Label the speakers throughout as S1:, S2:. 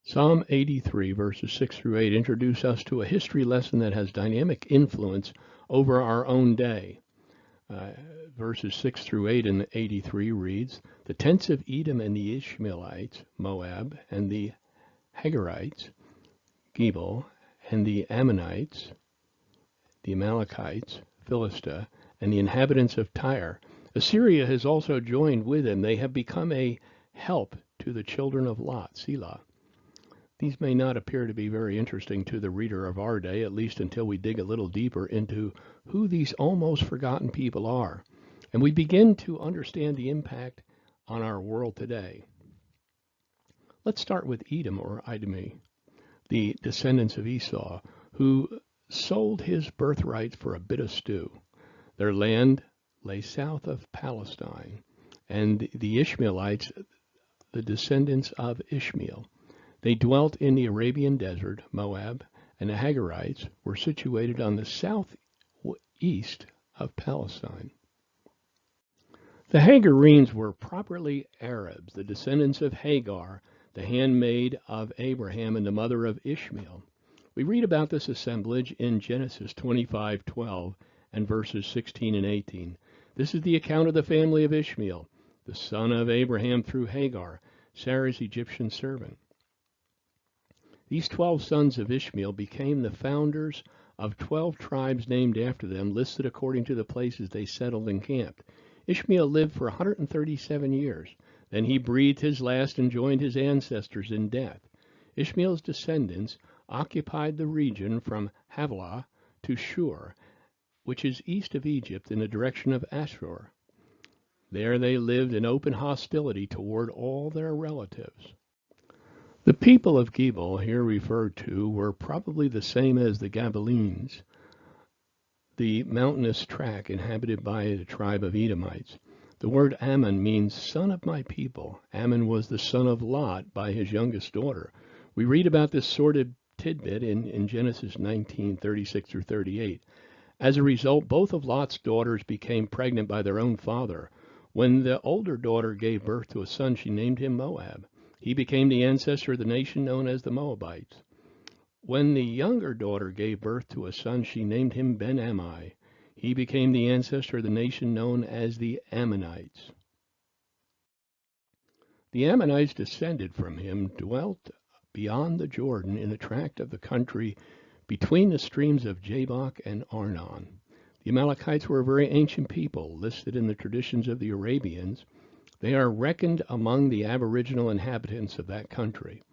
S1: Psalm 83, verses 6 through 8, introduce us to a history lesson that has dynamic influence over our own day. Verses 6 through 8 in 83 reads, "The tents of Edom and the Ishmaelites, Moab, and the Hagarites, Gebal, and the Ammonites, the Amalekites, Philistia, and the inhabitants of Tyre. Assyria has also joined with them. They have become a help to the children of Lot." Selah. These may not appear to be very interesting to the reader of our day, at least until we dig a little deeper into who these almost forgotten people are, and we begin to understand the impact on our world today. Let's start with Edom, or Idomi, the descendants of Esau, who sold his birthright for a bit of stew. Their land lay south of Palestine, and the Ishmaelites, the descendants of Ishmael, they dwelt in the Arabian desert. Moab and the Hagarites were situated on the southeast of Palestine. The Hagarenes were properly Arabs, the descendants of Hagar, the handmaid of Abraham and the mother of Ishmael. We read about this assemblage in Genesis 25:12 and verses 16 and 18. This is the account of the family of Ishmael, the son of Abraham through Hagar, Sarah's Egyptian servant. These 12 sons of Ishmael became the founders of 12 tribes named after them, listed according to the places they settled and camped. Ishmael lived for 137 years. Then he breathed his last and joined his ancestors in death. Ishmael's descendants occupied the region from Havilah to Shur, which is east of Egypt in the direction of Ashur. There they lived in open hostility toward all their relatives. The people of Gebal, here referred to, were probably the same as the Gabalenes, the mountainous tract inhabited by the tribe of Edomites. The word Ammon means son of my people. Ammon was the son of Lot by his youngest daughter. We read about this sordid tidbit in Genesis 19:36 through 38. As a result, both of Lot's daughters became pregnant by their own father. When the older daughter gave birth to a son, she named him Moab. He became the ancestor of the nation known as the Moabites. When the younger daughter gave birth to a son, she named him Ben-Ammi. He became the ancestor of the nation known as the Ammonites. The Ammonites descended from him, dwelt beyond the Jordan in a tract of the country between the streams of Jabbok and Arnon. The Amalekites were a very ancient people, listed in the traditions of the Arabians. They are reckoned among the aboriginal inhabitants of that country.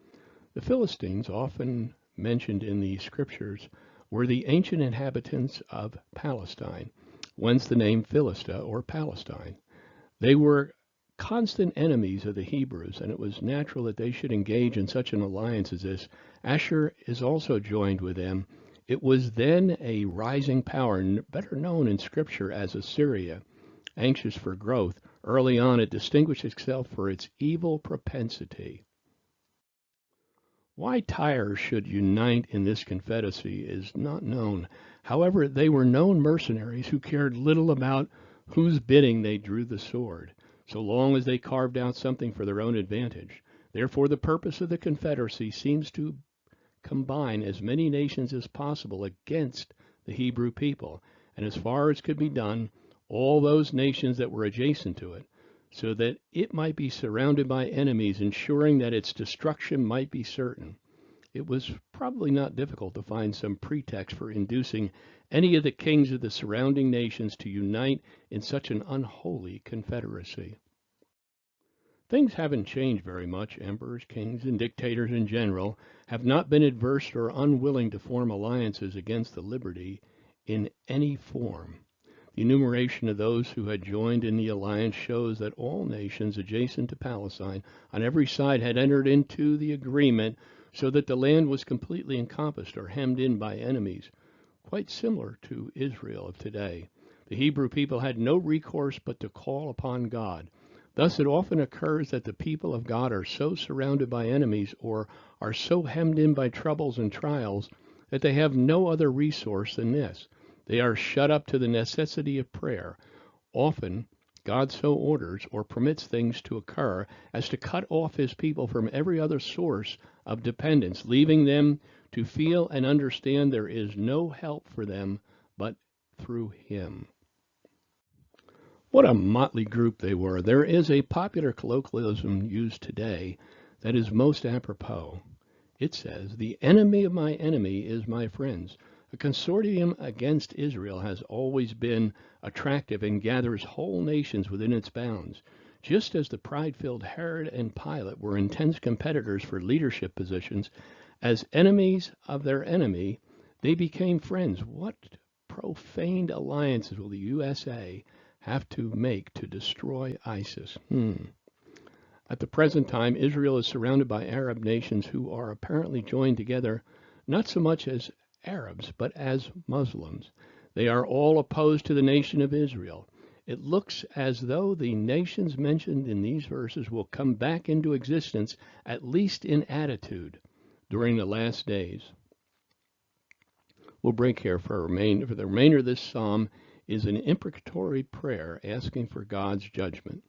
S1: The Philistines, often mentioned in the scriptures, were the ancient inhabitants of Palestine, whence the name Philistia or Palestine. They were constant enemies of the Hebrews, and it was natural that they should engage in such an alliance as this. Ashur is also joined with them. It was then a rising power, better known in scripture as Assyria, anxious for growth. Early on, it distinguished itself for its evil propensity. Why Tyre should unite in this confederacy is not known. However, they were known mercenaries who cared little about whose bidding they drew the sword, so long as they carved out something for their own advantage. Therefore, the purpose of the confederacy seems to combine as many nations as possible against the Hebrew people, and as far as could be done, all those nations that were adjacent to it, so that it might be surrounded by enemies, ensuring that its destruction might be certain. It was probably not difficult to find some pretext for inducing any of the kings of the surrounding nations to unite in such an unholy confederacy. Things haven't changed very much. Emperors, kings, and dictators in general have not been adverse or unwilling to form alliances against the liberty in any form. The enumeration of those who had joined in the alliance shows that all nations adjacent to Palestine on every side had entered into the agreement, so that the land was completely encompassed or hemmed in by enemies, quite similar to Israel of today. The Hebrew people had no recourse but to call upon God. Thus it often occurs that the people of God are so surrounded by enemies or are so hemmed in by troubles and trials that they have no other resource than this. They are shut up to the necessity of prayer. Often God so orders or permits things to occur as to cut off his people from every other source of dependence, leaving them to feel and understand there is no help for them but through him. What a motley group they were. There is a popular colloquialism used today that is most apropos. It says, "The enemy of my enemy is my friend." A consortium against Israel has always been attractive and gathers whole nations within its bounds. Just as the pride-filled Herod and Pilate were intense competitors for leadership positions, as enemies of their enemy, they became friends. What profaned alliances will the USA have to make to destroy ISIS? At the present time, Israel is surrounded by Arab nations who are apparently joined together not so much as Arabs, but as Muslims. They are all opposed to the nation of Israel. It looks as though the nations mentioned in these verses will come back into existence, at least in attitude, during the last days. We'll break here for the remainder of this psalm is an imprecatory prayer asking for God's judgment.